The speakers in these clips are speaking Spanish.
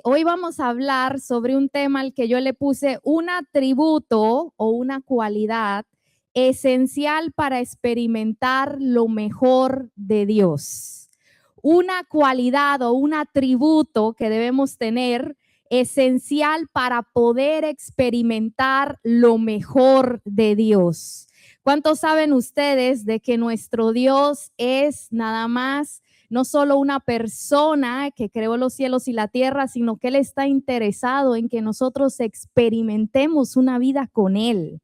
Hoy vamos a hablar sobre un tema al que yo le puse un atributo o una cualidad esencial para experimentar lo mejor de Dios. Una cualidad o un atributo que debemos tener esencial para poder experimentar lo mejor de Dios. ¿Cuántos saben ustedes de que nuestro Dios es nada más no solo una persona que creó los cielos y la tierra, sino que Él está interesado en que nosotros experimentemos una vida con Él,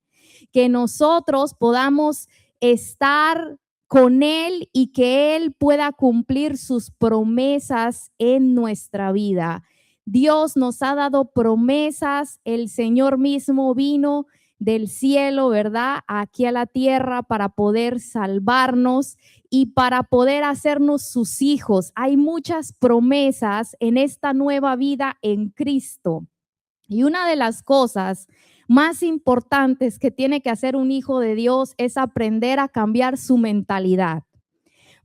que nosotros podamos estar con Él y que Él pueda cumplir sus promesas en nuestra vida? Dios nos ha dado promesas, el Señor mismo vino del cielo, ¿verdad?, aquí a la tierra para poder salvarnos y para poder hacernos sus hijos. Hay muchas promesas en esta nueva vida en Cristo. Y una de las cosas más importantes que tiene que hacer un hijo de Dios es aprender a cambiar su mentalidad.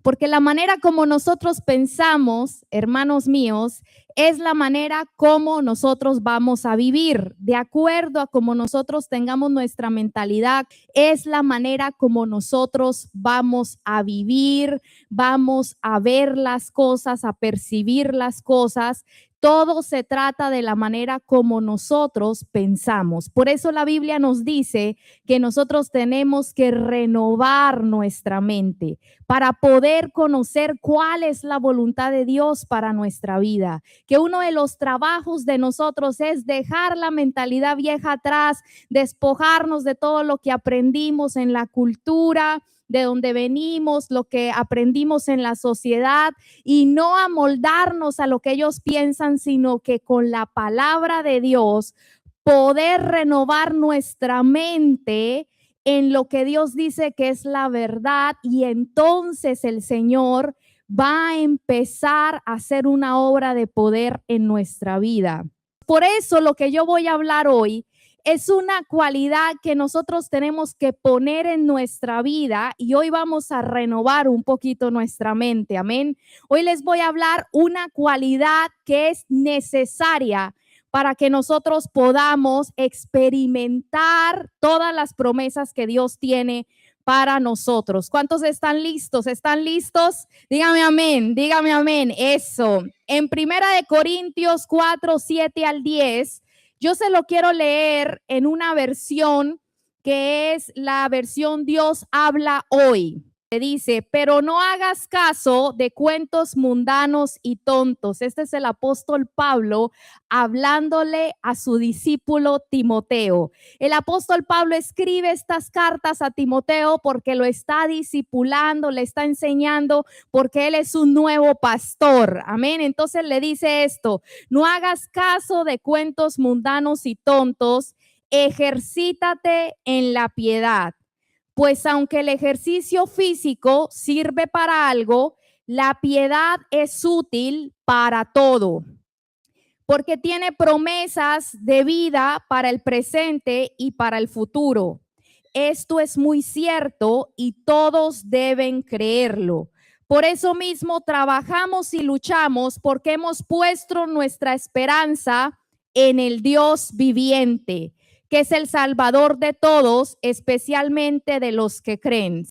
Porque la manera como nosotros pensamos, hermanos míos, es la manera como nosotros vamos a vivir. De acuerdo a cómo nosotros tengamos nuestra mentalidad, es la manera como nosotros vamos a vivir, vamos a ver las cosas, a percibir las cosas. Todo se trata de la manera como nosotros pensamos. Por eso la Biblia nos dice que nosotros tenemos que renovar nuestra mente para poder conocer cuál es la voluntad de Dios para nuestra vida. Que uno de los trabajos de nosotros es dejar la mentalidad vieja atrás, despojarnos de todo lo que aprendimos en la cultura, de donde venimos, lo que aprendimos en la sociedad, y no amoldarnos a lo que ellos piensan, sino que con la palabra de Dios poder renovar nuestra mente en lo que Dios dice que es la verdad, y entonces el Señor va a empezar a hacer una obra de poder en nuestra vida. Por eso lo que yo voy a hablar hoy es una cualidad que nosotros tenemos que poner en nuestra vida, y hoy vamos a renovar un poquito nuestra mente. Amén. Hoy les voy a hablar una cualidad que es necesaria para que nosotros podamos experimentar todas las promesas que Dios tiene para nosotros. ¿Cuántos están listos? ¿Están listos? Dígame amén, dígame amén. Eso. En 1 Corintios 4, 7 al 10, yo se lo quiero leer en una versión que es la versión Dios habla hoy. Dice: pero no hagas caso de cuentos mundanos y tontos. Este es el apóstol Pablo hablándole a su discípulo Timoteo. El apóstol Pablo escribe estas cartas a Timoteo porque lo está discipulando, le está enseñando, porque él es un nuevo pastor. Amén. Entonces le dice esto: no hagas caso de cuentos mundanos y tontos, ejercítate en la piedad. Pues aunque el ejercicio físico sirve para algo, la piedad es útil para todo, porque tiene promesas de vida para el presente y para el futuro. Esto es muy cierto y todos deben creerlo. Por eso mismo trabajamos y luchamos, porque hemos puesto nuestra esperanza en el Dios viviente, que es el Salvador de todos, especialmente de los que creen.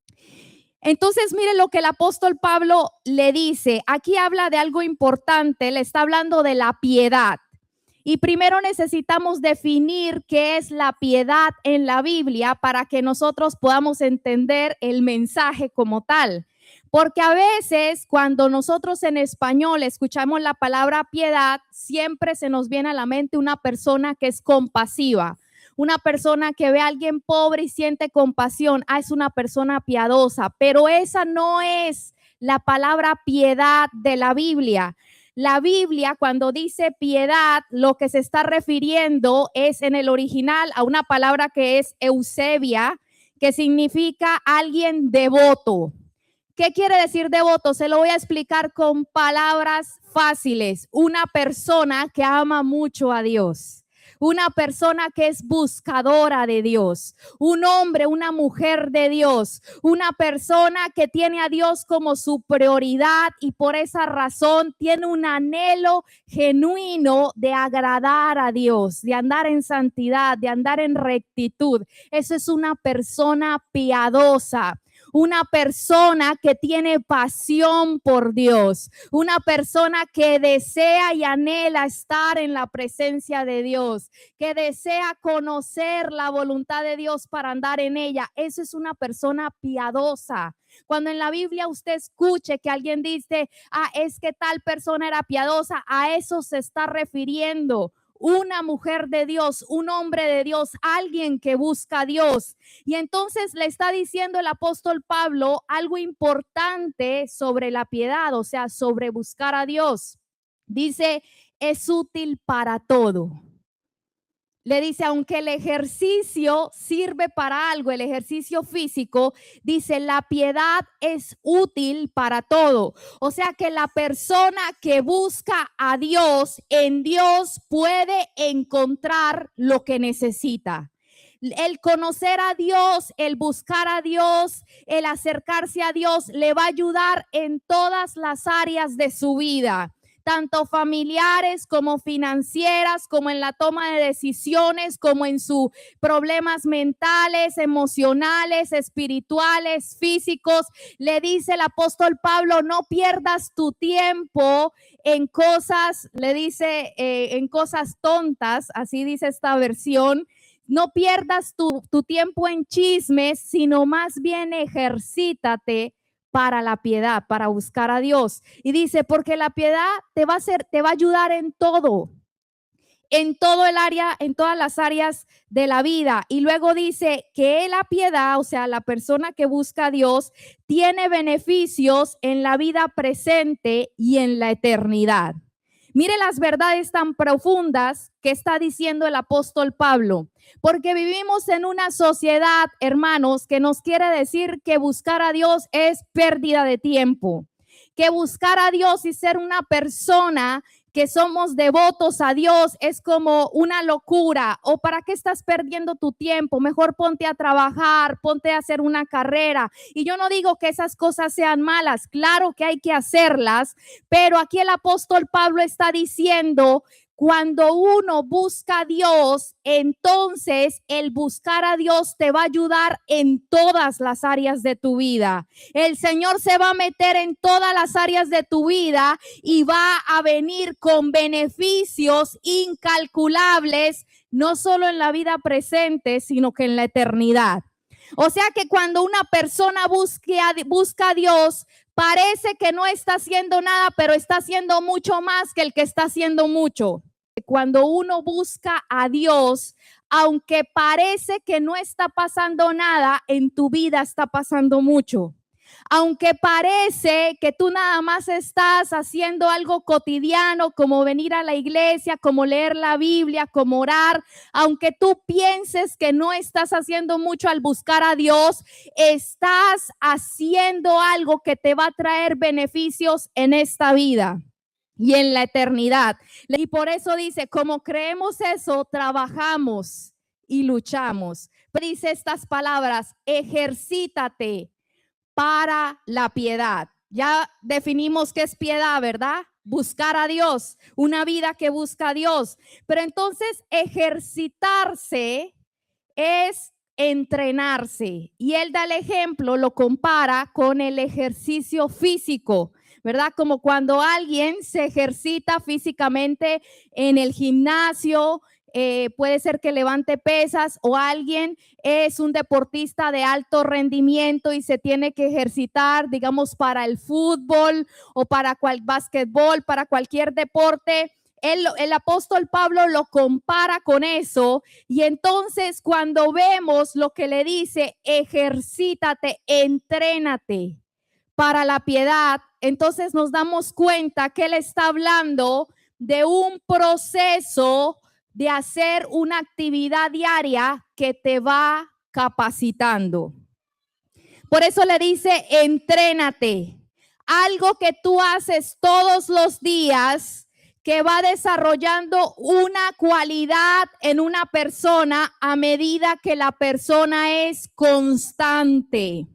Entonces, mire lo que el apóstol Pablo le dice. Aquí habla de algo importante, le está hablando de la piedad. Y primero necesitamos definir qué es la piedad en la Biblia para que nosotros podamos entender el mensaje como tal. Porque a veces cuando nosotros en español escuchamos la palabra piedad, siempre se nos viene a la mente una persona que es compasiva, una persona que ve a alguien pobre y siente compasión. Es una persona piadosa, pero esa no es la palabra piedad de la Biblia. La Biblia, cuando dice piedad, lo que se está refiriendo es en el original a una palabra que es eusebia, que significa alguien devoto. ¿Qué quiere decir devoto? Se lo voy a explicar con palabras fáciles. Una persona que ama mucho a Dios. una persona que es buscadora de Dios, un hombre, una mujer de Dios, una persona que tiene a Dios como su prioridad y por esa razón tiene un anhelo genuino de agradar a Dios, de andar en santidad, de andar en rectitud. Eso es una persona piadosa. Una persona que tiene pasión por Dios, una persona que desea y anhela estar en la presencia de Dios, que desea conocer la voluntad de Dios para andar en ella. Eso es una persona piadosa. Cuando en la Biblia usted escuche que alguien dice, es que tal persona era piadosa, a eso se está refiriendo. Una mujer de Dios, un hombre de Dios, alguien que busca a Dios. Y entonces le está diciendo el apóstol Pablo algo importante sobre la piedad, o sea, sobre buscar a Dios. Dice, es útil para todo. Le dice, aunque el ejercicio sirve para algo, el ejercicio físico, dice, la piedad es útil para todo. O sea que la persona que busca a Dios, en Dios puede encontrar lo que necesita. El conocer a Dios, el buscar a Dios, el acercarse a Dios, le va a ayudar en todas las áreas de su vida, tanto familiares como financieras, como en la toma de decisiones, como en sus problemas mentales, emocionales, espirituales, físicos. Le dice el apóstol Pablo, no pierdas tu tiempo en cosas, le dice, en cosas tontas, así dice esta versión. No pierdas tu tiempo en chismes, sino más bien ejercítate para la piedad, para buscar a Dios. Y dice, porque la piedad te va a ayudar en todo el área, en todas las áreas de la vida. Y luego dice que la piedad, o sea, la persona que busca a Dios, tiene beneficios en la vida presente y en la eternidad. Mire las verdades tan profundas que está diciendo el apóstol Pablo, porque vivimos en una sociedad, hermanos, que nos quiere decir que buscar a Dios es pérdida de tiempo, que buscar a Dios y ser una persona que somos devotos a Dios es como una locura. ¿O para qué estás perdiendo tu tiempo? Mejor ponte a trabajar, ponte a hacer una carrera. Y yo no digo que esas cosas sean malas, claro que hay que hacerlas, pero aquí el apóstol Pablo está diciendo, cuando uno busca a Dios, entonces el buscar a Dios te va a ayudar en todas las áreas de tu vida. El Señor se va a meter en todas las áreas de tu vida y va a venir con beneficios incalculables, no solo en la vida presente, sino que en la eternidad. O sea que cuando una persona busca a Dios, parece que no está haciendo nada, pero está haciendo mucho más que el que está haciendo mucho. Cuando uno busca a Dios, aunque parece que no está pasando nada, en tu vida está pasando mucho. Aunque parece que tú nada más estás haciendo algo cotidiano, como venir a la iglesia, como leer la Biblia, como orar, aunque tú pienses que no estás haciendo mucho al buscar a Dios, estás haciendo algo que te va a traer beneficios en esta vida y en la eternidad. Y por eso dice, como creemos eso, trabajamos y luchamos. Dice estas palabras, ejercítate para la piedad. Ya definimos qué es piedad, ¿verdad? Buscar a Dios, una vida que busca a Dios. Pero entonces ejercitarse es entrenarse. Y él da el ejemplo, lo compara con el ejercicio físico, ¿verdad? Como cuando alguien se ejercita físicamente en el gimnasio, puede ser que levante pesas, o alguien es un deportista de alto rendimiento y se tiene que ejercitar, digamos, para el fútbol o para básquetbol, para cualquier deporte. El apóstol Pablo lo compara con eso, y entonces cuando vemos lo que le dice, ejercítate, entrénate para la piedad, entonces nos damos cuenta que él está hablando de un proceso de hacer una actividad diaria que te va capacitando. Por eso le dice, entrénate, algo que tú haces todos los días que va desarrollando una cualidad en una persona a medida que la persona es constante.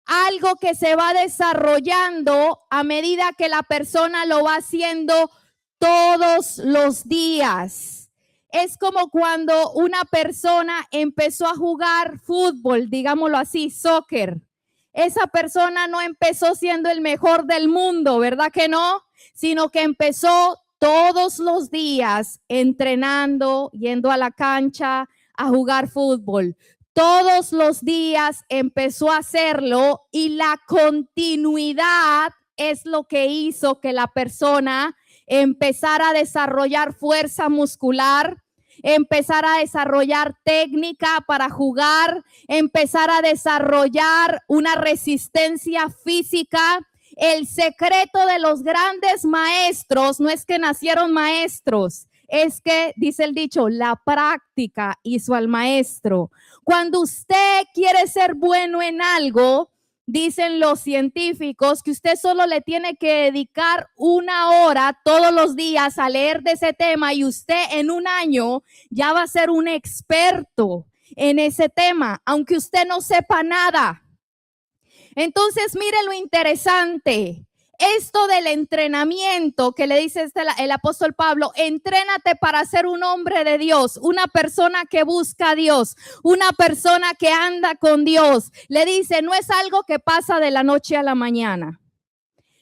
Algo que se va desarrollando a medida que la persona lo va haciendo todos los días. Es como cuando una persona empezó a jugar fútbol, digámoslo así, soccer. Esa persona no empezó siendo el mejor del mundo, ¿verdad que no? Sino que empezó todos los días entrenando, yendo a la cancha a jugar fútbol. Todos los días empezó a hacerlo y la continuidad es lo que hizo que la persona empezara a desarrollar fuerza muscular, empezar a desarrollar técnica para jugar, empezar a desarrollar una resistencia física. El secreto de los grandes maestros no es que nacieron maestros, es que, dice el dicho, la práctica hizo al maestro. Cuando usted quiere ser bueno en algo, dicen los científicos que usted solo le tiene que dedicar 1 hora todos los días a leer de ese tema y usted en 1 año ya va a ser un experto en ese tema, aunque usted no sepa nada. Entonces, mire lo interesante. Esto del entrenamiento que le dice el apóstol Pablo, entrénate para ser un hombre de Dios, una persona que busca a Dios, una persona que anda con Dios. Le dice, no es algo que pasa de la noche a la mañana.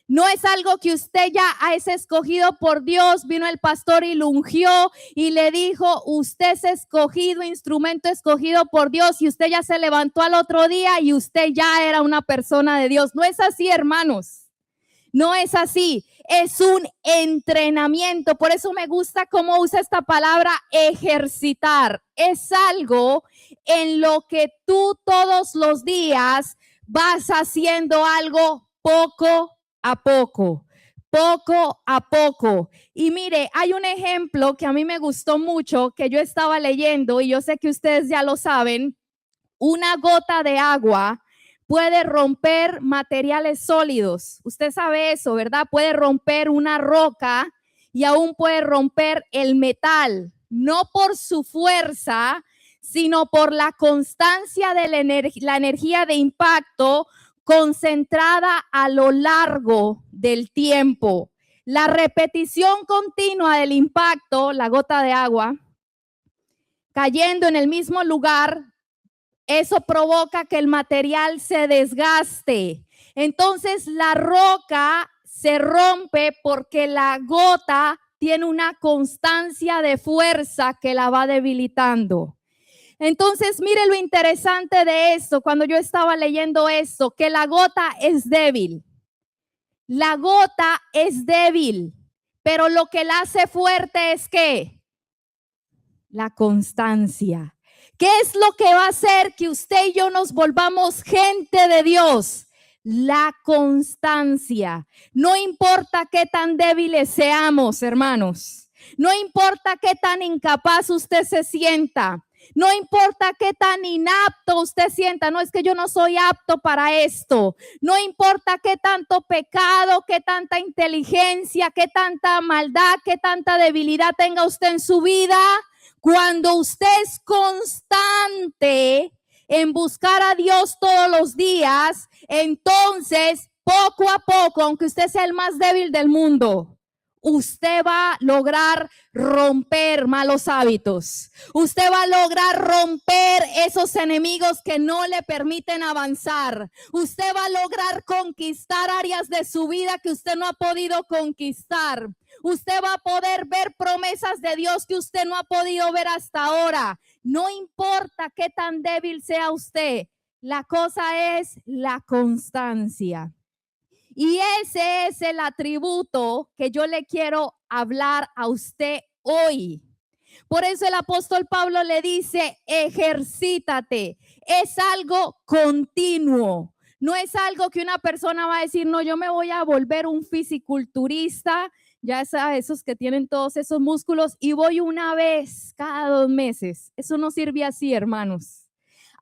No es algo que usted ya es escogido por Dios. Vino el pastor y lo ungió y le dijo, usted es escogido, instrumento escogido por Dios, y usted ya se levantó al otro día y usted ya era una persona de Dios. No es así, hermanos. No es así, es un entrenamiento. Por eso me gusta cómo usa esta palabra ejercitar. Es algo en lo que tú todos los días vas haciendo algo poco a poco, poco a poco. Y mire, hay un ejemplo que a mí me gustó mucho, que yo estaba leyendo y yo sé que ustedes ya lo saben. Una gota de agua puede romper materiales sólidos. Usted sabe eso, ¿verdad? Puede romper una roca y aún puede romper el metal, no por su fuerza, sino por la constancia de la energía de impacto concentrada a lo largo del tiempo. La repetición continua del impacto, la gota de agua, cayendo en el mismo lugar, eso provoca que el material se desgaste. Entonces la roca se rompe porque la gota tiene una constancia de fuerza que la va debilitando. Entonces, mire lo interesante de esto, cuando yo estaba leyendo esto, que la gota es débil. La gota es débil, pero lo que la hace fuerte es ¿qué? La constancia. ¿Qué es lo que va a hacer que usted y yo nos volvamos gente de Dios? La constancia. No importa qué tan débiles seamos, hermanos. No importa qué tan incapaz usted se sienta. No importa qué tan inapto usted sienta. No, es que yo no soy apto para esto. No importa qué tanto pecado, qué tanta inteligencia, qué tanta maldad, qué tanta debilidad tenga usted en su vida. Cuando usted es constante en buscar a Dios todos los días, entonces poco a poco, aunque usted sea el más débil del mundo, usted va a lograr romper malos hábitos. Usted va a lograr romper esos enemigos que no le permiten avanzar. Usted va a lograr conquistar áreas de su vida que usted no ha podido conquistar. Usted va a poder ver promesas de Dios que usted no ha podido ver hasta ahora. No importa qué tan débil sea usted, la cosa es la constancia. Y ese es el atributo que yo le quiero hablar a usted hoy. Por eso el apóstol Pablo le dice, ejercítate. Es algo continuo. No es algo que una persona va a decir, no, yo me voy a volver un fisiculturista, ya esos que tienen todos esos músculos, y voy una vez cada 2 meses. Eso no sirve así, hermanos.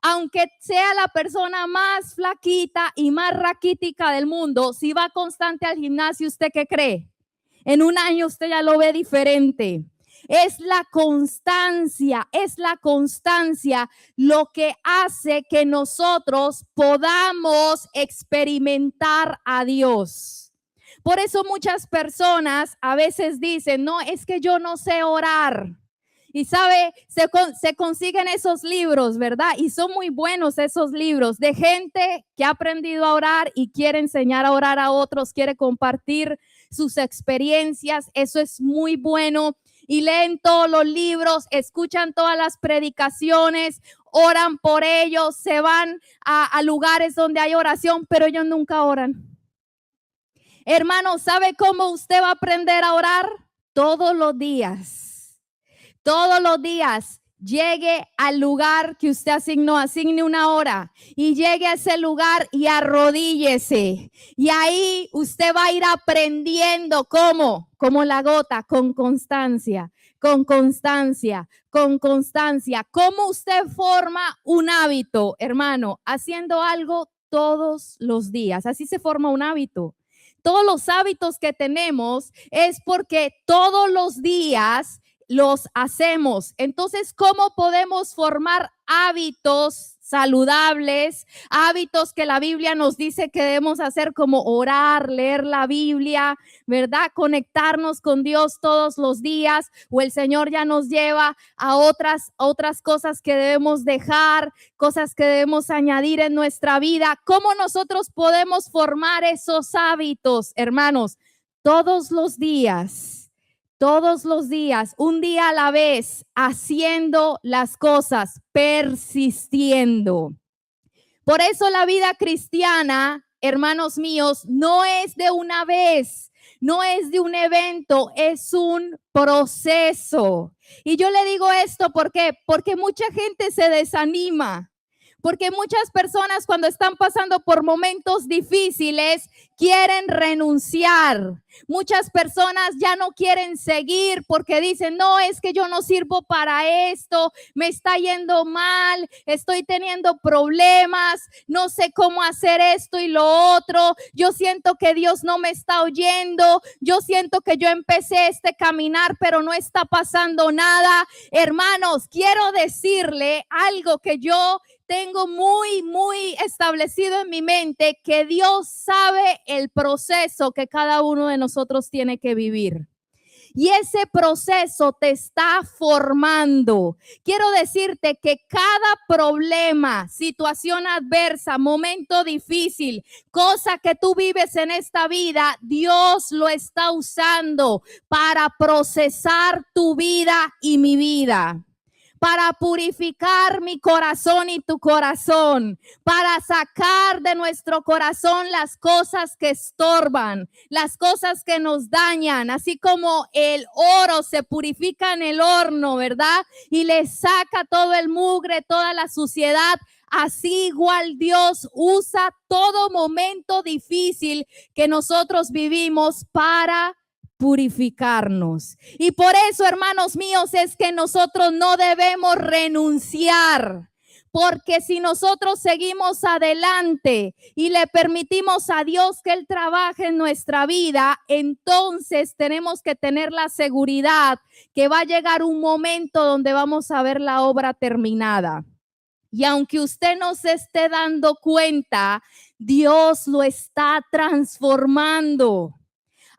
Aunque sea la persona más flaquita y más raquítica del mundo, si va constante al gimnasio, ¿usted qué cree? En un año usted ya lo ve diferente. Es la constancia lo que hace que nosotros podamos experimentar a Dios. Por eso muchas personas a veces dicen, no, es que yo no sé orar. Y sabe, se consiguen esos libros, ¿verdad? Y son muy buenos esos libros de gente que ha aprendido a orar y quiere enseñar a orar a otros, quiere compartir sus experiencias. Eso es muy bueno. Y leen todos los libros, escuchan todas las predicaciones, oran por ellos, se van a lugares donde hay oración, pero ellos nunca oran. Hermano, ¿sabe cómo usted va a aprender a orar? Todos los días. Todos los días llegue al lugar que usted asigne una hora y llegue a ese lugar y arrodíllese. Y ahí usted va a ir aprendiendo cómo, como la gota, con constancia. ¿Cómo usted forma un hábito, hermano? Haciendo algo todos los días. Así se forma un hábito. Todos los hábitos que tenemos es porque todos los días los hacemos. Entonces, ¿cómo podemos formar hábitos saludables, hábitos que la Biblia nos dice que debemos hacer, como orar, leer la Biblia, ¿verdad? Conectarnos con Dios todos los días, o el Señor ya nos lleva a otras cosas que debemos dejar, cosas que debemos añadir en nuestra vida? ¿Cómo nosotros podemos formar esos hábitos, hermanos? Todos los días, un día a la vez, haciendo las cosas, persistiendo. Por eso la vida cristiana, hermanos míos, no es de una vez, no es de un evento, es un proceso. Y yo le digo esto porque mucha gente se desanima. Porque muchas personas, cuando están pasando por momentos difíciles, quieren renunciar. Muchas personas ya no quieren seguir porque dicen, no, es que yo no sirvo para esto, me está yendo mal, estoy teniendo problemas, no sé cómo hacer esto y lo otro, yo siento que Dios no me está oyendo, yo siento que yo empecé este caminar, pero no está pasando nada. Hermanos, quiero decirle algo que yo tengo muy establecido en mi mente, que Dios sabe el proceso que cada uno de nosotros tiene que vivir. Y ese proceso te está formando. Quiero decirte que cada problema, situación adversa, momento difícil, cosa que tú vives en esta vida, Dios lo está usando para procesar tu vida y mi vida, para purificar mi corazón y tu corazón, para sacar de nuestro corazón las cosas que estorban, las cosas que nos dañan, así como el oro se purifica en el horno, ¿verdad? Y le saca todo el mugre, toda la suciedad. Así igual Dios usa todo momento difícil que nosotros vivimos para purificarnos. Y por eso, hermanos míos, es que nosotros no debemos renunciar, porque si nosotros seguimos adelante y le permitimos a Dios que Él trabaje en nuestra vida, entonces tenemos que tener la seguridad que va a llegar un momento donde vamos a ver la obra terminada. Y aunque usted no se esté dando cuenta, Dios lo está transformando.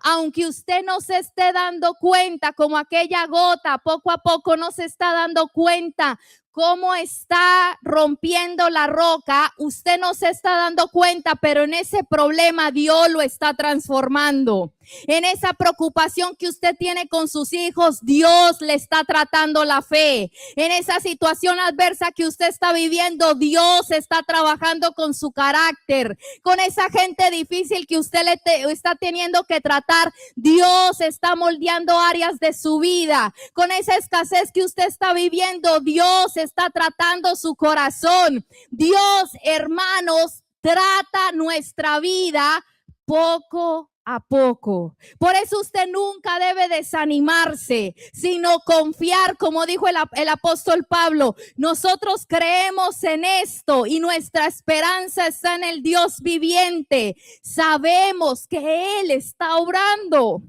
Aunque usted no se esté dando cuenta, como aquella gota, poco a poco no se está dando cuenta cómo está rompiendo la roca, usted no se está dando cuenta, pero en ese problema Dios lo está transformando. En esa preocupación que usted tiene con sus hijos, Dios le está tratando la fe. En esa situación adversa que usted está viviendo, Dios está trabajando con su carácter. Con esa gente difícil que usted está teniendo que tratar, Dios está moldeando áreas de su vida. Con esa escasez que usted está viviendo, Dios está tratando su corazón. Dios, hermanos, trata nuestra vida poco a poco. Por eso usted nunca debe desanimarse, sino confiar, como dijo el apóstol Pablo. Nosotros creemos en esto y nuestra esperanza está en el Dios viviente. Sabemos que Él está obrando.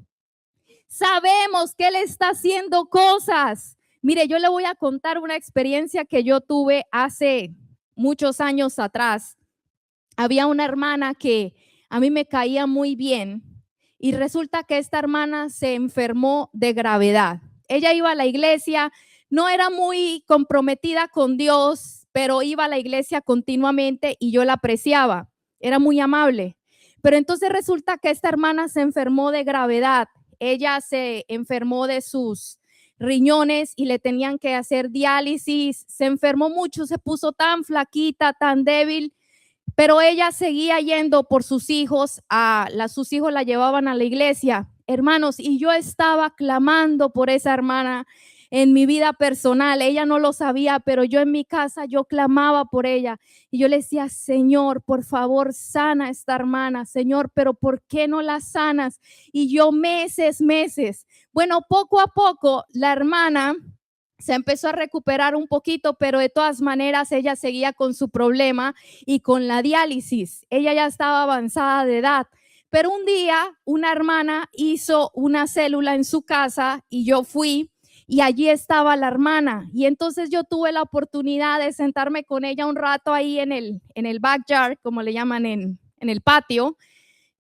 Sabemos que Él está haciendo cosas. Mire, yo le voy a contar una experiencia que yo tuve hace muchos años atrás. Había una hermana que a mí me caía muy bien y resulta que esta hermana se enfermó de gravedad. Ella iba a la iglesia, no era muy comprometida con Dios, pero iba a la iglesia continuamente y yo la apreciaba. Era muy amable. Pero entonces resulta que esta hermana se enfermó de gravedad. Ella se enfermó de sus riñones y le tenían que hacer diálisis. Se enfermó mucho, se puso tan flaquita, tan débil, pero ella seguía yendo por sus hijos. Sus hijos la llevaban a la iglesia, hermanos, y yo estaba clamando por esa hermana en mi vida personal. Ella no lo sabía, pero yo en mi casa, yo clamaba por ella y yo le decía: Señor, por favor, sana a esta hermana, Señor, pero ¿por qué no la sanas? Y yo meses. Bueno, poco a poco la hermana se empezó a recuperar un poquito, pero de todas maneras ella seguía con su problema y con la diálisis. Ella ya estaba avanzada de edad. Pero un día una hermana hizo una célula en su casa y yo fui y allí estaba la hermana. Y entonces yo tuve la oportunidad de sentarme con ella un rato ahí en el backyard, como le llaman en el patio.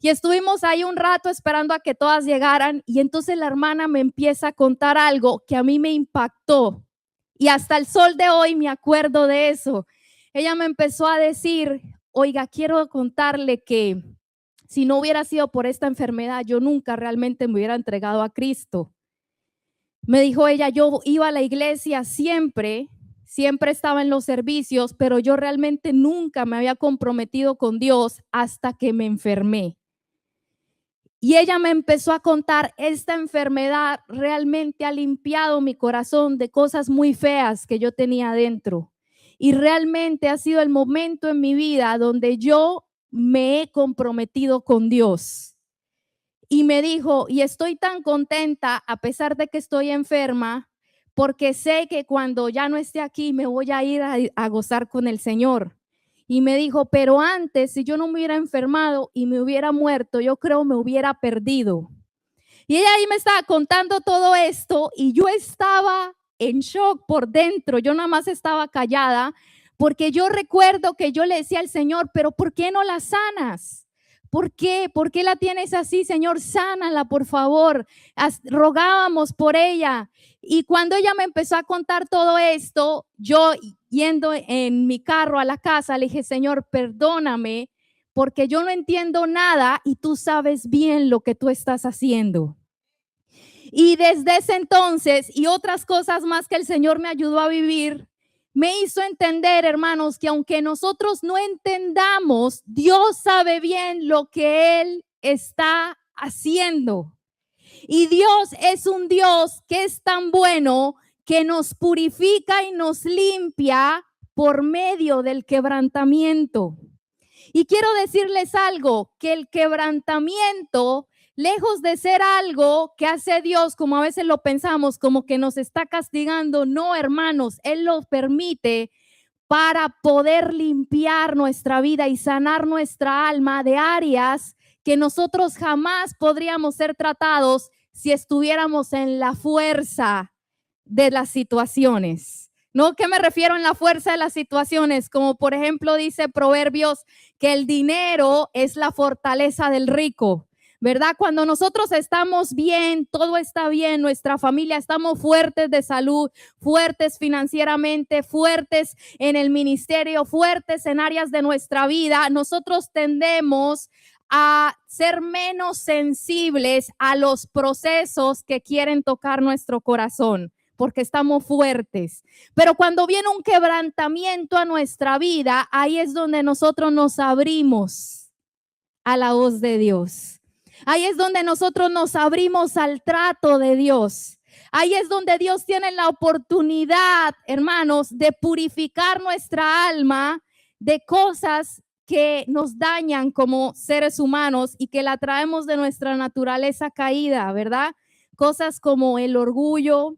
Y estuvimos ahí un rato esperando a que todas llegaran y entonces la hermana me empieza a contar algo que a mí me impactó y hasta el sol de hoy me acuerdo de eso. Ella me empezó a decir: oiga, quiero contarle que si no hubiera sido por esta enfermedad, yo nunca realmente me hubiera entregado a Cristo. Me dijo ella: yo iba a la iglesia siempre estaba en los servicios, pero yo realmente nunca me había comprometido con Dios hasta que me enfermé. Y ella me empezó a contar: esta enfermedad realmente ha limpiado mi corazón de cosas muy feas que yo tenía adentro. Y realmente ha sido el momento en mi vida donde yo me he comprometido con Dios. Y me dijo: y estoy tan contenta a pesar de que estoy enferma, porque sé que cuando ya no esté aquí me voy a ir a gozar con el Señor. Y me dijo: pero antes, si yo no me hubiera enfermado y me hubiera muerto, yo creo me hubiera perdido. Y ella ahí me estaba contando todo esto y yo estaba en shock por dentro. Yo nada más estaba callada porque yo recuerdo que yo le decía al Señor: pero ¿por qué no la sanas? ¿Por qué? ¿Por qué la tienes así, Señor? Sánala, por favor. Rogábamos por ella. Y cuando ella me empezó a contar todo esto, yo yendo en mi carro a la casa, le dije: Señor, perdóname, porque yo no entiendo nada y tú sabes bien lo que tú estás haciendo. Y desde ese entonces y otras cosas más que el Señor me ayudó a vivir, me hizo entender, hermanos, que aunque nosotros no entendamos, Dios sabe bien lo que Él está haciendo. Y Dios es un Dios que es tan bueno que nos purifica y nos limpia por medio del quebrantamiento. Y quiero decirles algo, que el quebrantamiento, lejos de ser algo que hace Dios, como a veces lo pensamos, como que nos está castigando, no, hermanos, Él lo permite para poder limpiar nuestra vida y sanar nuestra alma de áreas que nosotros jamás podríamos ser tratados si estuviéramos en la fuerza de las situaciones. ¿No? ¿Qué me refiero en la fuerza de las situaciones? Como por ejemplo dice Proverbios que el dinero es la fortaleza del rico, ¿verdad? Cuando nosotros estamos bien, todo está bien, nuestra familia, estamos fuertes de salud, fuertes financieramente, fuertes en el ministerio, fuertes en áreas de nuestra vida, nosotros tendemos a ser menos sensibles a los procesos que quieren tocar nuestro corazón, porque estamos fuertes. Pero cuando viene un quebrantamiento a nuestra vida, ahí es donde nosotros nos abrimos a la voz de Dios. Ahí es donde nosotros nos abrimos al trato de Dios. Ahí es donde Dios tiene la oportunidad, hermanos, de purificar nuestra alma de cosas que nos dañan como seres humanos y que la traemos de nuestra naturaleza caída, ¿verdad? Cosas como el orgullo,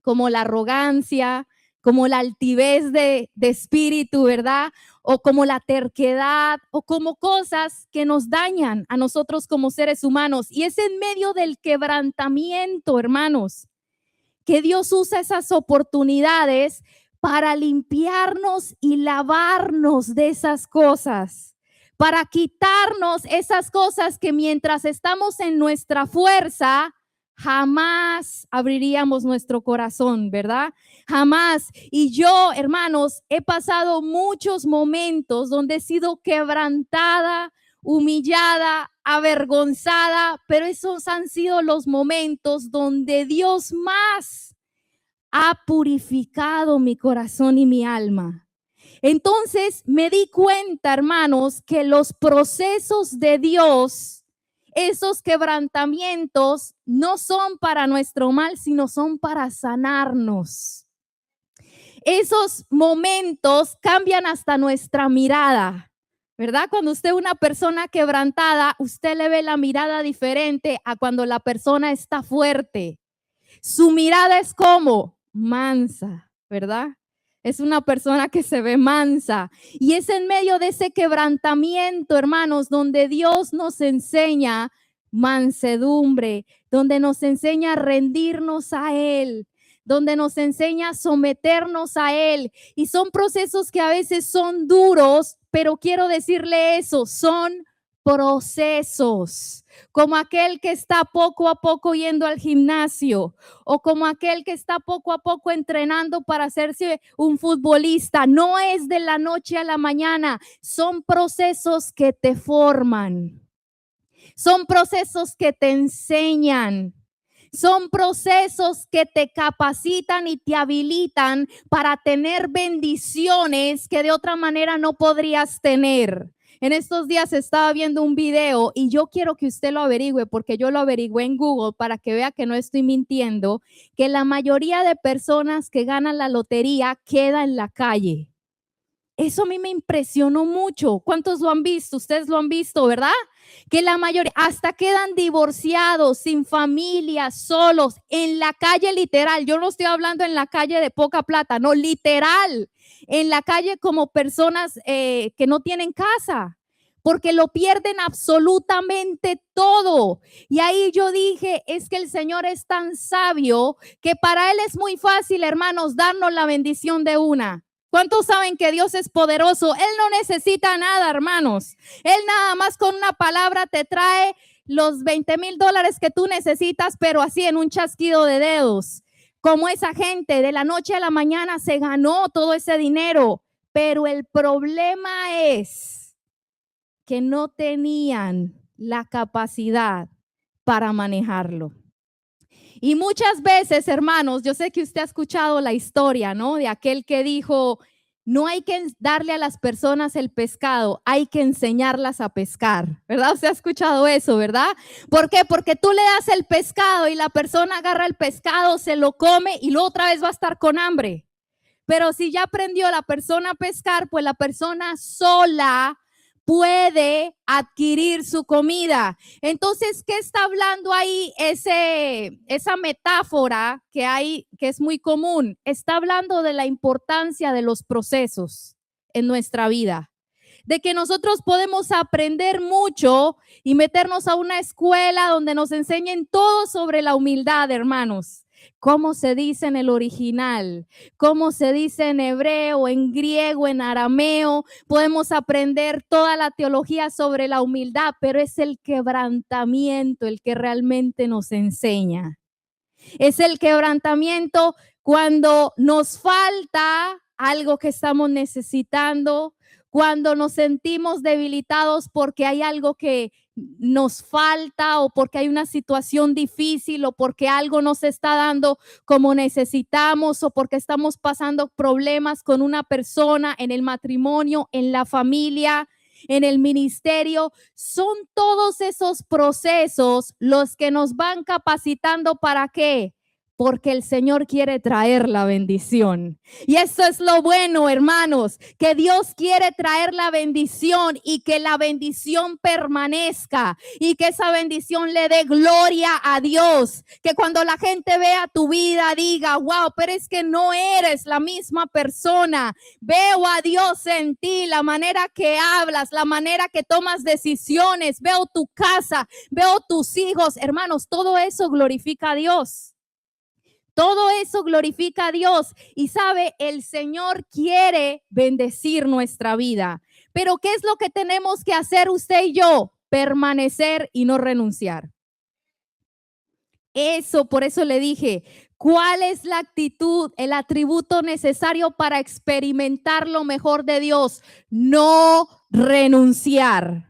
como la arrogancia, como la altivez de espíritu, ¿verdad? O como la terquedad, o como cosas que nos dañan a nosotros como seres humanos. Y es en medio del quebrantamiento, hermanos, que Dios usa esas oportunidades para limpiarnos y lavarnos de esas cosas, para quitarnos esas cosas que mientras estamos en nuestra fuerza, jamás abriríamos nuestro corazón, ¿verdad? Jamás. Y yo, hermanos, he pasado muchos momentos donde he sido quebrantada, humillada, avergonzada, pero esos han sido los momentos donde Dios más ha purificado mi corazón y mi alma. Entonces me di cuenta, hermanos, que los procesos de Dios, esos quebrantamientos, no son para nuestro mal, sino son para sanarnos. Esos momentos cambian hasta nuestra mirada, ¿verdad? Cuando usted es una persona quebrantada, usted le ve la mirada diferente a cuando la persona está fuerte. Su mirada es como mansa, ¿verdad? Es una persona que se ve mansa. Y es en medio de ese quebrantamiento, hermanos, donde Dios nos enseña mansedumbre, donde nos enseña a rendirnos a Él, donde nos enseña a someternos a Él. Y son procesos que a veces son duros, pero quiero decirle eso, son procesos, como aquel que está poco a poco yendo al gimnasio o como aquel que está poco a poco entrenando para hacerse un futbolista. No es de la noche a la mañana, son procesos que te forman, son procesos que te enseñan. Son procesos que te capacitan y te habilitan para tener bendiciones que de otra manera no podrías tener. En estos días estaba viendo un video y yo quiero que usted lo averigüe porque yo lo averigüé en Google para que vea que no estoy mintiendo, que la mayoría de personas que ganan la lotería queda en la calle. Eso a mí me impresionó mucho. ¿Cuántos lo han visto? Ustedes lo han visto, ¿verdad? Que la mayoría hasta quedan divorciados, sin familia, solos, en la calle literal. Yo no estoy hablando en la calle de poca plata, no, literal. En la calle como personas que no tienen casa, porque lo pierden absolutamente todo. Y ahí yo dije, es que el Señor es tan sabio que para Él es muy fácil, hermanos, darnos la bendición de una. ¿Cuántos saben que Dios es poderoso? Él no necesita nada, hermanos. Él nada más con una palabra te trae los $20,000 que tú necesitas, pero así en un chasquido de dedos. Como esa gente de la noche a la mañana se ganó todo ese dinero. Pero el problema es que no tenían la capacidad para manejarlo. Y muchas veces, hermanos, yo sé que usted ha escuchado la historia, ¿no? De aquel que dijo, no hay que darle a las personas el pescado, hay que enseñarlas a pescar, ¿verdad? Usted ha escuchado eso, ¿verdad? ¿Por qué? Porque tú le das el pescado y la persona agarra el pescado, se lo come y luego otra vez va a estar con hambre. Pero si ya aprendió la persona a pescar, pues la persona sola puede adquirir su comida. Entonces, ¿qué está hablando ahí esa metáfora que hay, que es muy común? Está hablando de la importancia de los procesos en nuestra vida, de que nosotros podemos aprender mucho y meternos a una escuela donde nos enseñen todo sobre la humildad, hermanos. Cómo se dice en el original, cómo se dice en hebreo, en griego, en arameo. Podemos aprender toda la teología sobre la humildad, pero es el quebrantamiento el que realmente nos enseña. Es el quebrantamiento cuando nos falta algo que estamos necesitando, cuando nos sentimos debilitados porque hay algo que nos falta o porque hay una situación difícil o porque algo no se está dando como necesitamos o porque estamos pasando problemas con una persona en el matrimonio, en la familia, en el ministerio. Son todos esos procesos los que nos van capacitando ¿para qué? porque el Señor quiere traer la bendición. Y eso es lo bueno, hermanos, que Dios quiere traer la bendición y que la bendición permanezca y que esa bendición le dé gloria a Dios. Que cuando la gente vea tu vida diga, wow, pero es que no eres la misma persona. Veo a Dios en ti, la manera que hablas, la manera que tomas decisiones, veo tu casa, veo tus hijos. Hermanos, todo eso glorifica a Dios. Todo eso glorifica a Dios y sabe, el Señor quiere bendecir nuestra vida. Pero ¿qué es lo que tenemos que hacer usted y yo? Permanecer y no renunciar. Eso, por eso le dije, ¿cuál es la actitud, el atributo necesario para experimentar lo mejor de Dios? No renunciar.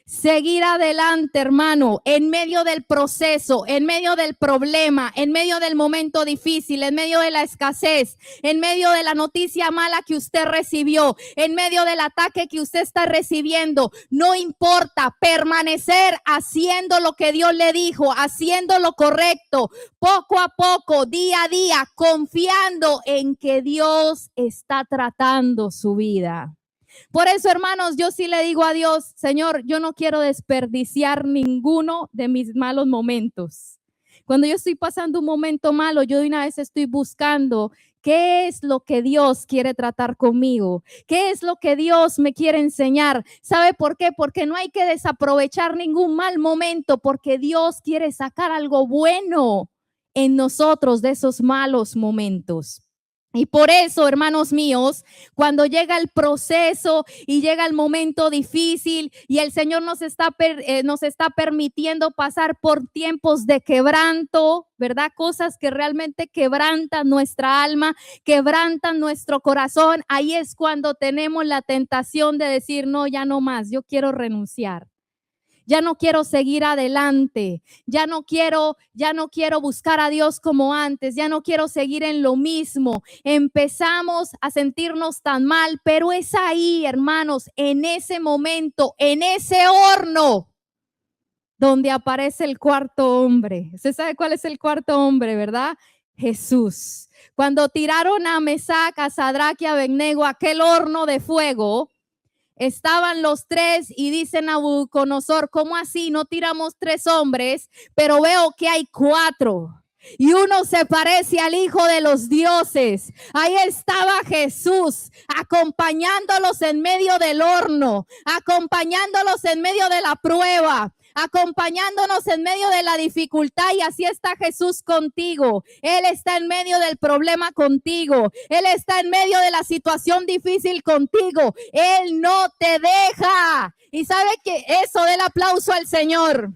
Seguir adelante, hermano, en medio del proceso, en medio del problema, en medio del momento difícil, en medio de la escasez, en medio de la noticia mala que usted recibió, en medio del ataque que usted está recibiendo. No importa, permanecer haciendo lo que Dios le dijo, haciendo lo correcto, poco a poco, día a día, confiando en que Dios está tratando su vida. Por eso, hermanos, yo sí le digo a Dios, Señor, yo no quiero desperdiciar ninguno de mis malos momentos. Cuando yo estoy pasando un momento malo, yo de una vez estoy buscando qué es lo que Dios quiere tratar conmigo, qué es lo que Dios me quiere enseñar. ¿Sabe por qué? Porque no hay que desaprovechar ningún mal momento, porque Dios quiere sacar algo bueno en nosotros de esos malos momentos. Y por eso, hermanos míos, cuando llega el proceso y llega el momento difícil y el Señor nos está permitiendo pasar por tiempos de quebranto, ¿verdad? Cosas que realmente quebrantan nuestra alma, quebrantan nuestro corazón. Ahí es cuando tenemos la tentación de decir, no, ya no más, yo quiero renunciar. Ya no quiero seguir adelante, ya no quiero buscar a Dios como antes, ya no quiero seguir en lo mismo. Empezamos a sentirnos tan mal, pero es ahí, hermanos, en ese momento, en ese horno, donde aparece el cuarto hombre. Usted sabe cuál es el cuarto hombre, ¿verdad? Jesús. Cuando tiraron a Mesac, a Sadrach y a Abednego, aquel horno de fuego, estaban los tres y dicen a Nabucodonosor, ¿cómo así? No tiramos 3 hombres, pero veo que hay 4. Y uno se parece al Hijo de los dioses. Ahí estaba Jesús acompañándolos en medio del horno, acompañándolos en medio de la prueba, acompañándonos en medio de la dificultad. Y así está Jesús contigo. Él está en medio del problema contigo. Él está en medio de la situación difícil contigo. Él no te deja. Y sabe que eso, del aplauso al Señor.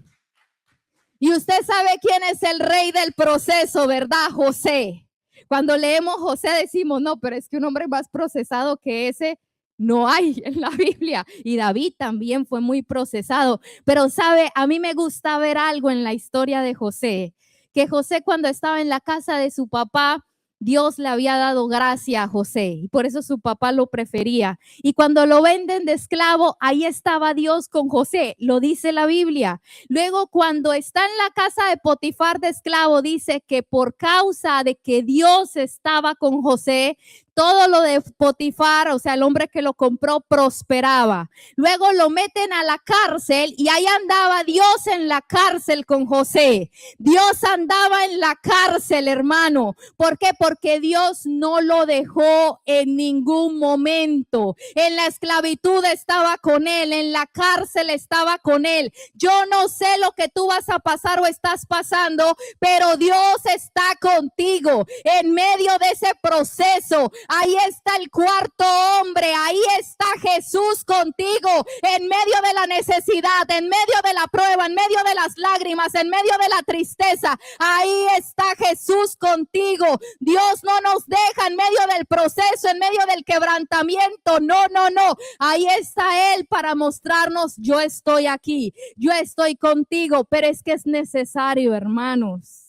Y usted sabe quién es el rey del proceso, ¿verdad? José. Cuando leemos José decimos, no, pero es que un hombre más procesado que ese no hay en la Biblia. Y David también fue muy procesado. Pero sabe, a mí me gusta ver algo en la historia de José, que José cuando estaba en la casa de su papá, Dios le había dado gracia a José y por eso su papá lo prefería. Y cuando lo venden de esclavo, ahí estaba Dios con José, lo dice la Biblia. Luego, cuando está en la casa de Potifar de esclavo, dice que por causa de que Dios estaba con José, todo lo de Potifar, o sea, el hombre que lo compró, prosperaba. Luego lo meten a la cárcel y ahí andaba Dios en la cárcel con José. Dios andaba en la cárcel, hermano. ¿Por qué? Porque Dios no lo dejó en ningún momento. En la esclavitud estaba con él, en la cárcel estaba con él. Yo no sé lo que tú vas a pasar o estás pasando, pero Dios está contigo en medio de ese proceso. Ahí está el cuarto hombre, ahí está Jesús contigo en medio de la necesidad, en medio de la prueba, en medio de las lágrimas, en medio de la tristeza. Ahí está Jesús contigo. Dios no nos deja en medio del proceso, en medio del quebrantamiento. No, no, no. Ahí está Él para mostrarnos, yo estoy aquí, yo estoy contigo, pero es que es necesario, hermanos.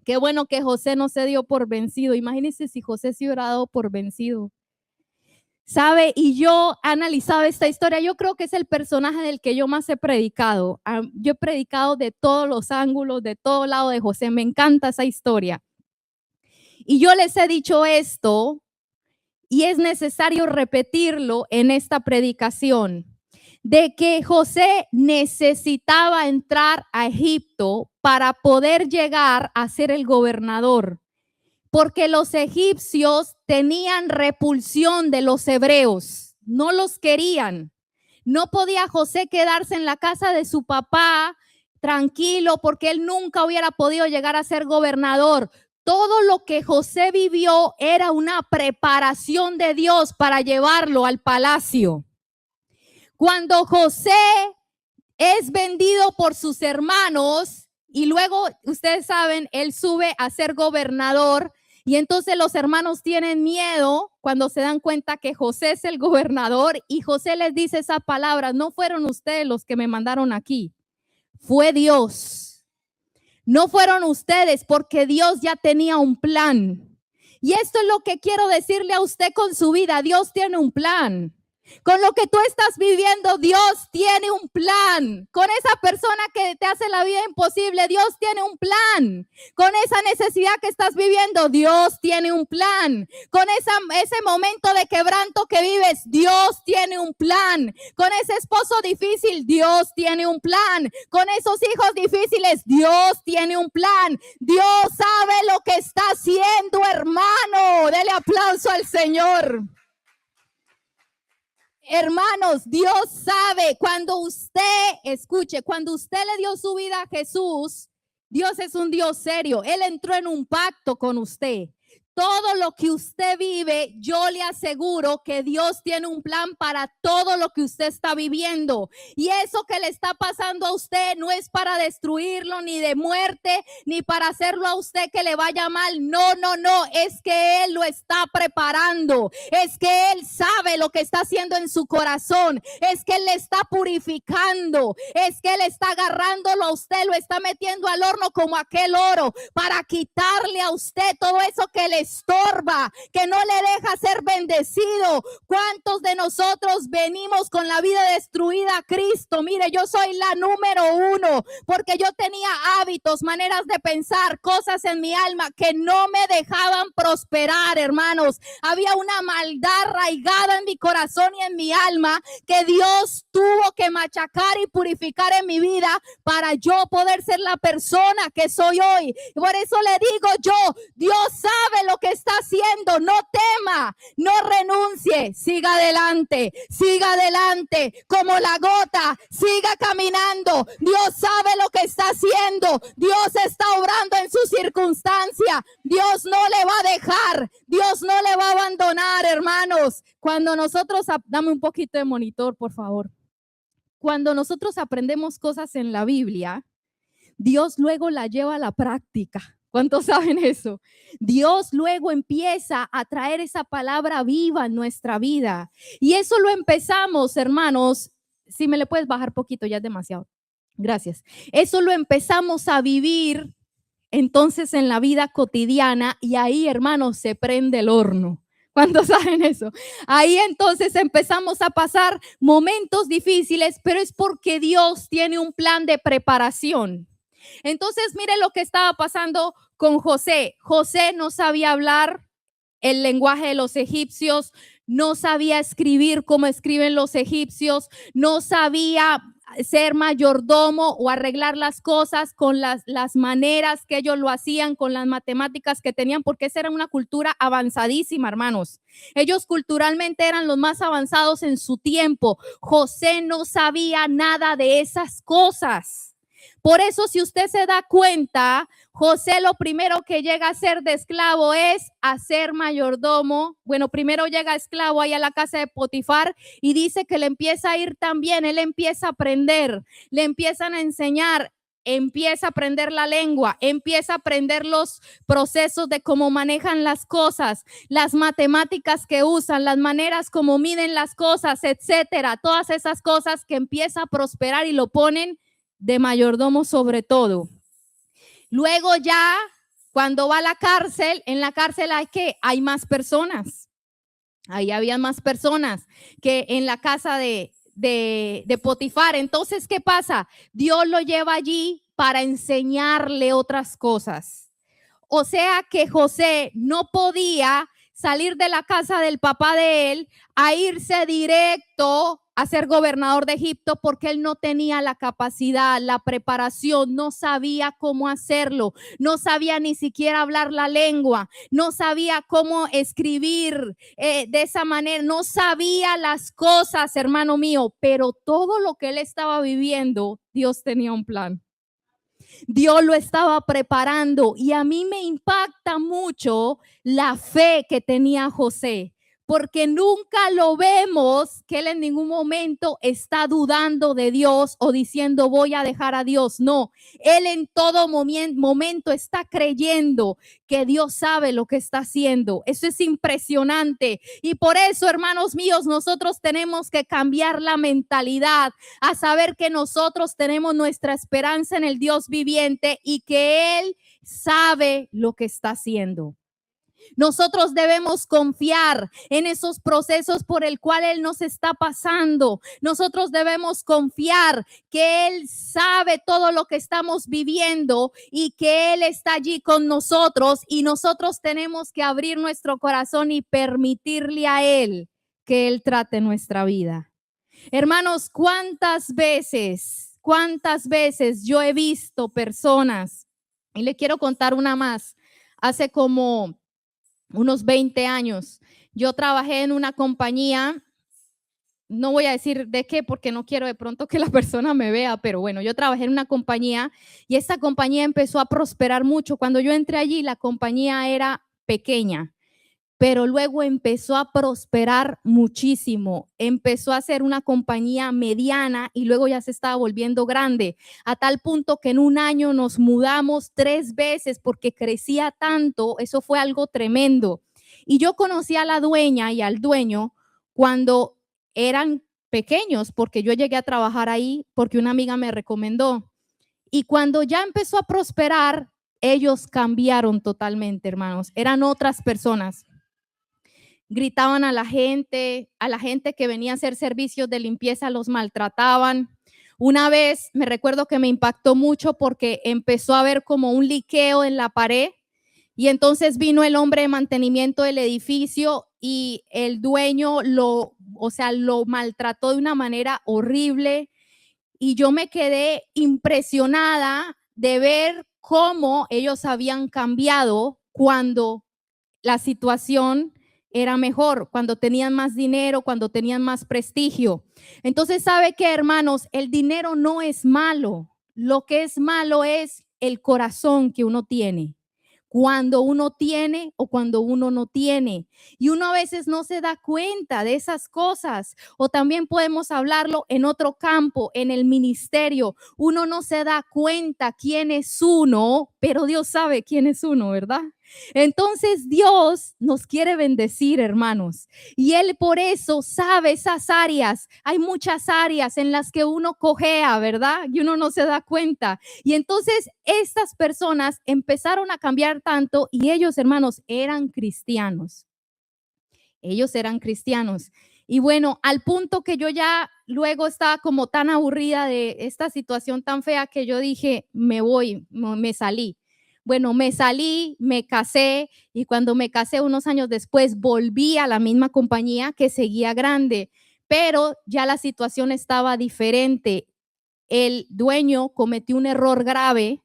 Qué bueno que José no se dio por vencido. Imagínense si José se hubiera dado por vencido. ¿Sabe? Y yo he analizado esta historia. Yo creo que es el personaje del que yo más he predicado. Yo he predicado de todos los ángulos, de todo lado de José. Me encanta esa historia. Y yo les he dicho esto y es necesario repetirlo en esta predicación, de que José necesitaba entrar a Egipto para poder llegar a ser el gobernador, porque los egipcios tenían repulsión de los hebreos, no los querían. No podía José quedarse en la casa de su papá tranquilo porque él nunca hubiera podido llegar a ser gobernador. Todo lo que José vivió era una preparación de Dios para llevarlo al palacio. Cuando José es vendido por sus hermanos y luego, ustedes saben, él sube a ser gobernador y entonces los hermanos tienen miedo cuando se dan cuenta que José es el gobernador y José les dice esas palabras: no fueron ustedes los que me mandaron aquí, fue Dios. No fueron ustedes, porque Dios ya tenía un plan. Y esto es lo que quiero decirle a usted con su vida. Dios tiene un plan. Con lo que tú estás viviendo, Dios tiene un plan. Con esa persona que te hace la vida imposible, Dios tiene un plan. Con esa necesidad que estás viviendo, Dios tiene un plan. Con ese momento de quebranto que vives, Dios tiene un plan. Con ese esposo difícil, Dios tiene un plan. Con esos hijos difíciles, Dios tiene un plan. Dios sabe lo que está haciendo, hermano. Dele aplauso al Señor. Hermanos, Dios sabe. Cuando usted, escuche, cuando usted le dio su vida a Jesús, Dios es un Dios serio. Él entró en un pacto con usted. Todo lo que usted vive, yo le aseguro que Dios tiene un plan para todo lo que usted está viviendo. Y eso que le está pasando a usted no es para destruirlo, ni de muerte, ni para hacerlo a usted que le vaya mal. No, no, no. Es que Él lo está preparando. Es que Él sabe lo que está haciendo en su corazón. Es que Él le está purificando. Es que Él está agarrándolo a usted, lo está metiendo al horno como aquel oro para quitarle a usted todo eso que le estorba, que no le deja ser bendecido. ¿Cuántos de nosotros venimos con la vida destruida a Cristo? Mire, yo soy la número 1 porque yo tenía hábitos, maneras de pensar, cosas en mi alma que no me dejaban prosperar, hermanos. Había una maldad arraigada en mi corazón y en mi alma que Dios tuvo que machacar y purificar en mi vida para yo poder ser la persona que soy hoy. Y por eso le digo yo, Dios sabe lo que está haciendo. No tema, no renuncie, siga adelante como la gota, siga caminando. Dios sabe lo que está haciendo. Dios está obrando en su circunstancia. Dios no le va a dejar, Dios no le va a abandonar, hermanos. Cuando nosotros, dame un poquito de monitor, por favor. Cuando nosotros aprendemos cosas en la Biblia, Dios luego la lleva a la práctica. ¿Cuántos saben eso? Dios luego empieza a traer esa palabra viva en nuestra vida. Y eso lo empezamos, hermanos. Si me le puedes bajar poquito, ya es demasiado. Gracias. Eso lo empezamos a vivir entonces en la vida cotidiana y ahí, hermanos, se prende el horno. ¿Cuántos saben eso? Ahí entonces empezamos a pasar momentos difíciles, pero es porque Dios tiene un plan de preparación. Entonces, mire lo que estaba pasando con José. José no sabía hablar el lenguaje de los egipcios, no sabía escribir como escriben los egipcios, no sabía ser mayordomo o arreglar las cosas con las maneras que ellos lo hacían, con las matemáticas que tenían, porque esa era una cultura avanzadísima, hermanos. Ellos culturalmente eran los más avanzados en su tiempo. José no sabía nada de esas cosas. Por eso, si usted se da cuenta, José lo primero que llega a ser de esclavo es a ser mayordomo. Bueno, primero llega esclavo ahí a la casa de Potifar y dice que le empieza a ir tan bien, él empieza a aprender, le empiezan a enseñar, empieza a aprender la lengua, empieza a aprender los procesos de cómo manejan las cosas, las matemáticas que usan, las maneras como miden las cosas, etcétera. Todas esas cosas que empieza a prosperar y lo ponen de mayordomo sobre todo. Luego ya cuando va a la cárcel, en la cárcel hay más personas. Ahí había más personas que en la casa de Potifar. Entonces, ¿qué pasa? Dios lo lleva allí para enseñarle otras cosas. O sea que José no podía salir de la casa del papá de él a irse directo a ser gobernador de Egipto porque él no tenía la capacidad, la preparación, no sabía cómo hacerlo, no sabía ni siquiera hablar la lengua, no sabía cómo escribir de esa manera, no sabía las cosas, hermano mío, pero todo lo que él estaba viviendo, Dios tenía un plan. Dios lo estaba preparando y a mí me impacta mucho la fe que tenía José, porque nunca lo vemos que él en ningún momento está dudando de Dios o diciendo voy a dejar a Dios. No, él en todo momento está creyendo que Dios sabe lo que está haciendo. Eso es impresionante. Y por eso, hermanos míos, nosotros tenemos que cambiar la mentalidad a saber que nosotros tenemos nuestra esperanza en el Dios viviente y que Él sabe lo que está haciendo. Nosotros debemos confiar en esos procesos por el cual Él nos está pasando. Nosotros debemos confiar que Él sabe todo lo que estamos viviendo y que Él está allí con nosotros y nosotros tenemos que abrir nuestro corazón y permitirle a Él que Él trate nuestra vida. Hermanos, ¿cuántas veces yo he visto personas? Y le quiero contar una más. Hace como unos 20 años, yo trabajé en una compañía, no voy a decir de qué porque no quiero de pronto que la persona me vea, pero bueno, yo trabajé en una compañía y esta compañía empezó a prosperar mucho. Cuando yo entré allí, la compañía era pequeña, pero luego empezó a prosperar muchísimo, empezó a ser una compañía mediana y luego ya se estaba volviendo grande, a tal punto que en un año nos mudamos 3 veces porque crecía tanto, eso fue algo tremendo. Y yo conocí a la dueña y al dueño cuando eran pequeños, porque yo llegué a trabajar ahí porque una amiga me recomendó. Y cuando ya empezó a prosperar, ellos cambiaron totalmente, hermanos, eran otras personas. Gritaban a la gente que venía a hacer servicios de limpieza, los maltrataban. Una vez me recuerdo que me impactó mucho porque empezó a haber como un liqueo en la pared y entonces vino el hombre de mantenimiento del edificio y el dueño lo maltrató de una manera horrible y yo me quedé impresionada de ver cómo ellos habían cambiado cuando la situación era mejor, cuando tenían más dinero, cuando tenían más prestigio. Entonces, ¿sabe qué, hermanos? El dinero no es malo. Lo que es malo es el corazón que uno tiene. Cuando uno tiene o cuando uno no tiene. Y uno a veces no se da cuenta de esas cosas. O también podemos hablarlo en otro campo, en el ministerio. Uno no se da cuenta quién es uno, pero Dios sabe quién es uno, ¿verdad? Entonces Dios nos quiere bendecir, hermanos, y Él por eso sabe esas áreas. Hay muchas áreas en las que uno cojea, ¿verdad? Y uno no se da cuenta. Y entonces estas personas empezaron a cambiar tanto y ellos, hermanos, eran cristianos. Ellos eran cristianos. Y bueno, al punto que yo ya luego estaba como tan aburrida de esta situación tan fea que yo dije, me voy, me salí. Bueno, me salí, me casé y cuando me casé unos años después volví a la misma compañía que seguía grande, pero ya la situación estaba diferente. El dueño cometió un error grave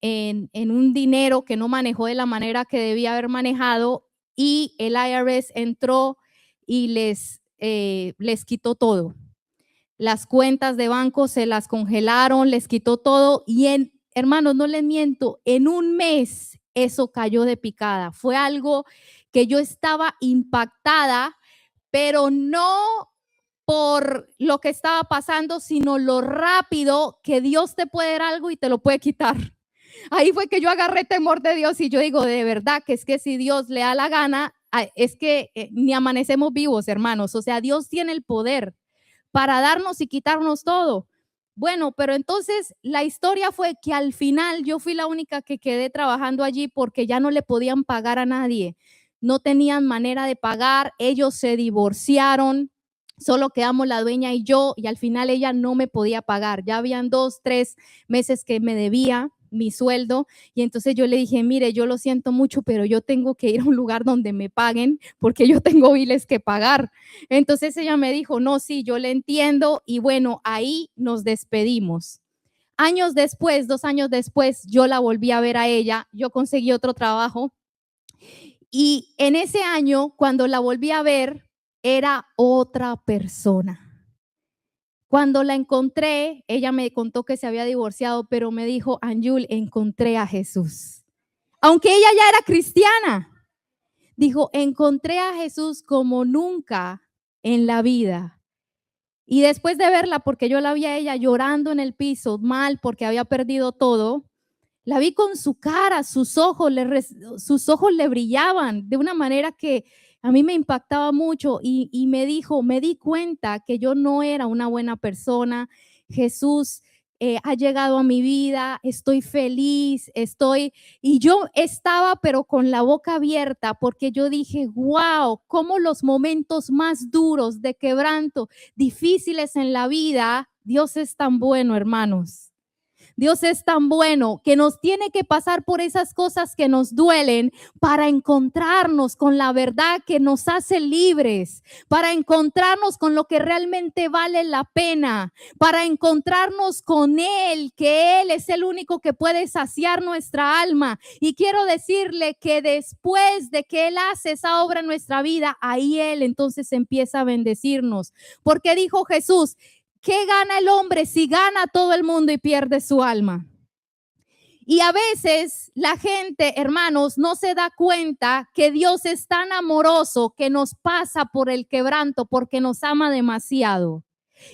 en un dinero que no manejó de la manera que debía haber manejado y el IRS entró y les quitó todo. Las cuentas de banco se las congelaron, les quitó todo y hermanos, no les miento, en un mes eso cayó de picada. Fue algo que yo estaba impactada, pero no por lo que estaba pasando, sino lo rápido que Dios te puede dar algo y te lo puede quitar. Ahí fue que yo agarré temor de Dios y yo digo, de verdad que es que si Dios le da la gana, es que ni amanecemos vivos, hermanos. O sea, Dios tiene el poder para darnos y quitarnos todo. Bueno, pero entonces la historia fue que al final yo fui la única que quedé trabajando allí porque ya no le podían pagar a nadie. No tenían manera de pagar, ellos se divorciaron, solo quedamos la dueña y yo y al final ella no me podía pagar. Ya habían 2, 3 meses que me debía. mi sueldo. Y entonces yo le dije, mire, yo lo siento mucho, pero yo tengo que ir a un lugar donde me paguen porque yo tengo biles que pagar. Entonces ella me dijo, no, sí, yo le entiendo. Y bueno, ahí nos despedimos. Años después, 2 años después, yo la volví a ver a ella, yo conseguí otro trabajo y en ese año, cuando la volví a ver, era otra persona. Cuando la encontré, ella me contó que se había divorciado, pero me dijo, Anjul, encontré a Jesús. Aunque ella ya era cristiana, dijo, encontré a Jesús como nunca en la vida. Y después de verla, porque yo la vi a ella llorando en el piso, mal porque había perdido todo, la vi con su cara, sus ojos le brillaban de una manera que a mí me impactaba mucho y me dijo, me di cuenta que yo no era una buena persona. Jesús ha llegado a mi vida, estoy feliz, y yo estaba pero con la boca abierta porque yo dije, wow, cómo los momentos más duros de quebranto, difíciles en la vida, Dios es tan bueno, hermanos. Dios es tan bueno que nos tiene que pasar por esas cosas que nos duelen para encontrarnos con la verdad que nos hace libres, para encontrarnos con lo que realmente vale la pena, para encontrarnos con Él, que Él es el único que puede saciar nuestra alma. Y quiero decirle que después de que Él hace esa obra en nuestra vida, ahí Él entonces empieza a bendecirnos. Porque dijo Jesús, ¿qué gana el hombre si gana todo el mundo y pierde su alma? Y a veces la gente, hermanos, no se da cuenta que Dios es tan amoroso que nos pasa por el quebranto porque nos ama demasiado.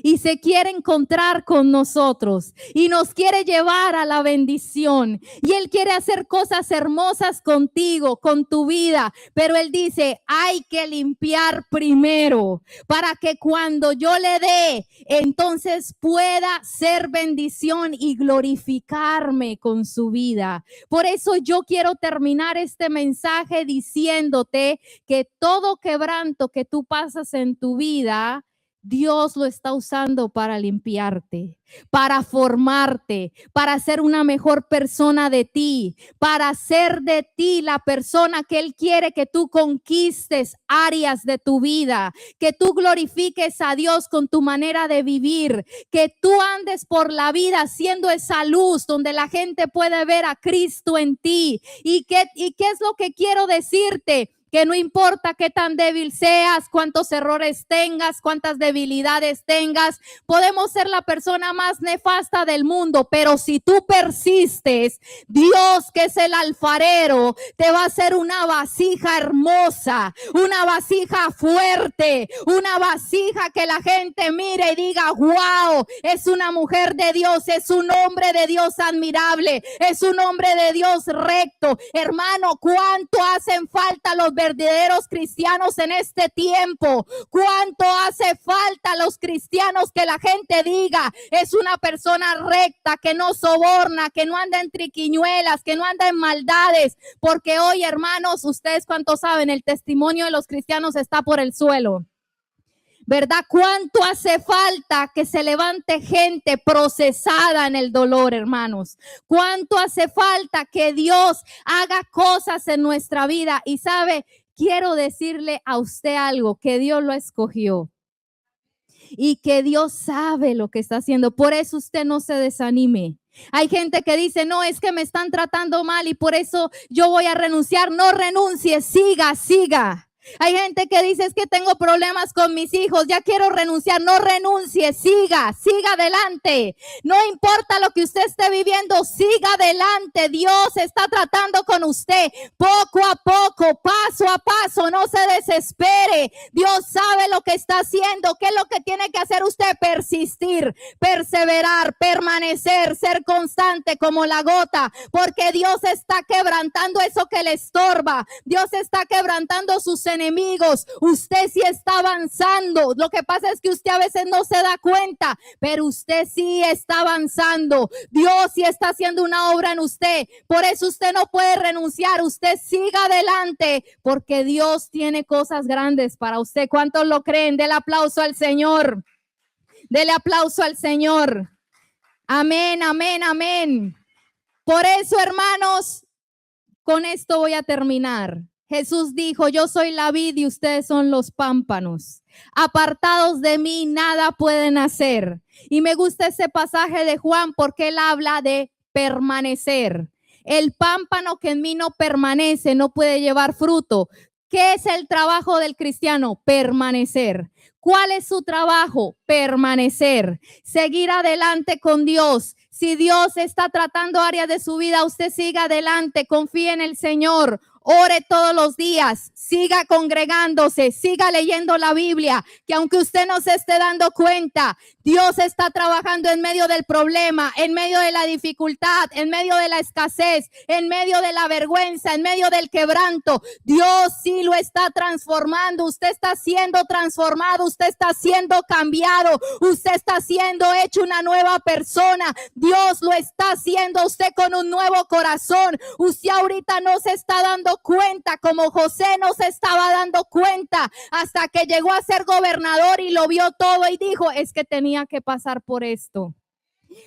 Y se quiere encontrar con nosotros y nos quiere llevar a la bendición. Y Él quiere hacer cosas hermosas contigo, con tu vida. Pero Él dice, hay que limpiar primero para que cuando yo le dé, entonces pueda ser bendición y glorificarme con su vida. Por eso yo quiero terminar este mensaje diciéndote que todo quebranto que tú pasas en tu vida, Dios lo está usando para limpiarte, para formarte, para ser una mejor persona de ti, para hacer de ti la persona que Él quiere que tú conquistes áreas de tu vida, que tú glorifiques a Dios con tu manera de vivir, que tú andes por la vida siendo esa luz donde la gente puede ver a Cristo en ti. ¿Y qué es lo que quiero decirte? Que no importa qué tan débil seas, cuántos errores tengas, cuántas debilidades tengas, podemos ser la persona más nefasta del mundo, pero si tú persistes, Dios, que es el alfarero, te va a hacer una vasija hermosa, una vasija fuerte, una vasija que la gente mire y diga, wow, es una mujer de Dios, es un hombre de Dios admirable, es un hombre de Dios recto. Hermano, ¿cuánto hacen falta los verdaderos cristianos en este tiempo? ¿Cuánto hace falta los cristianos que la gente diga es una persona recta, que no soborna, que no anda en triquiñuelas, que no anda en maldades? Porque hoy, hermanos, ustedes cuánto saben, el testimonio de los cristianos está por el suelo, ¿verdad? ¿Cuánto hace falta que se levante gente procesada en el dolor, hermanos? ¿Cuánto hace falta que Dios haga cosas en nuestra vida? Y sabe, quiero decirle a usted algo, que Dios lo escogió y que Dios sabe lo que está haciendo. Por eso usted no se desanime. Hay gente que dice, no, es que me están tratando mal y por eso yo voy a renunciar. No renuncie, siga, siga. Hay gente que dice, es que tengo problemas con mis hijos, ya quiero renunciar. No renuncie, siga, siga adelante. No importa lo que usted esté viviendo, siga adelante. Dios está tratando con usted poco a poco, paso a paso. No se desespere. Dios sabe lo que está haciendo. ¿Qué es lo que tiene que hacer usted? Persistir, perseverar, permanecer, ser constante como la gota, porque Dios está quebrantando eso que le estorba. Dios está quebrantando sus enemigos. Usted sí está avanzando. Lo que pasa es que usted a veces no se da cuenta, pero usted sí está avanzando. Dios sí está haciendo una obra en usted. Por eso usted no puede renunciar. Usted siga adelante, porque Dios tiene cosas grandes para usted. ¿Cuántos lo creen? Dele aplauso al Señor. Dele aplauso al Señor. Amén, amén, amén. Por eso, hermanos, con esto voy a terminar. Jesús dijo, yo soy la vid y ustedes son los pámpanos. Apartados de mí, nada pueden hacer. Y me gusta ese pasaje de Juan porque él habla de permanecer. El pámpano que en mí no permanece no puede llevar fruto. ¿Qué es el trabajo del cristiano? Permanecer. ¿Cuál es su trabajo? Permanecer. Seguir adelante con Dios. Si Dios está tratando áreas de su vida, usted siga adelante, confíe en el Señor. Ore todos los días, siga congregándose, siga leyendo la Biblia, que aunque usted no se esté dando cuenta, Dios está trabajando en medio del problema, en medio de la dificultad, en medio de la escasez, en medio de la vergüenza, en medio del quebranto. Dios sí lo está transformando, usted está siendo transformado, usted está siendo cambiado, usted está siendo hecho una nueva persona. Dios lo está haciendo a usted con un nuevo corazón. Usted ahorita no se está dando cuenta, como José no se estaba dando cuenta hasta que llegó a ser gobernador y lo vio todo y dijo, es que tenía que pasar por esto.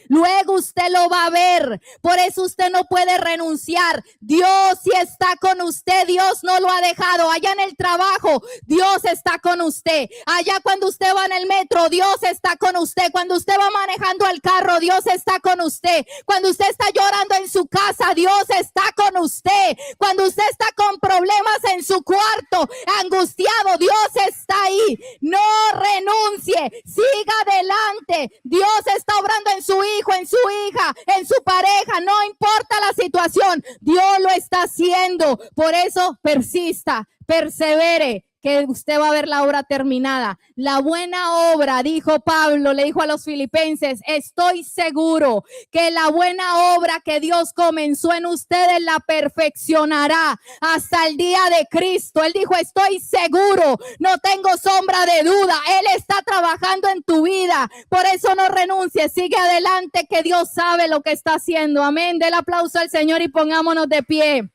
Luego usted lo va a ver, por eso usted no puede renunciar. Dios sí está con usted, Dios no lo ha dejado. Allá en el trabajo, Dios está con usted. Allá cuando usted va en el metro, Dios está con usted. Cuando usted va manejando el carro, Dios está con usted. Cuando usted está llorando en su casa, Dios está con usted. Cuando usted está con problemas en su cuarto, angustiado, Dios está ahí. No renuncie, siga adelante. Dios está obrando en su hijo, en su hija, en su pareja, no importa la situación, Dios lo está haciendo. Por eso persista, persevere, que usted va a ver la obra terminada. La buena obra, dijo Pablo, le dijo a los filipenses, estoy seguro que la buena obra que Dios comenzó en ustedes la perfeccionará hasta el día de Cristo. Él dijo, estoy seguro, no tengo sombra de duda, Él está trabajando en tu vida. Por eso no renuncies, sigue adelante, que Dios sabe lo que está haciendo. Amén. Del aplauso al Señor y pongámonos de pie.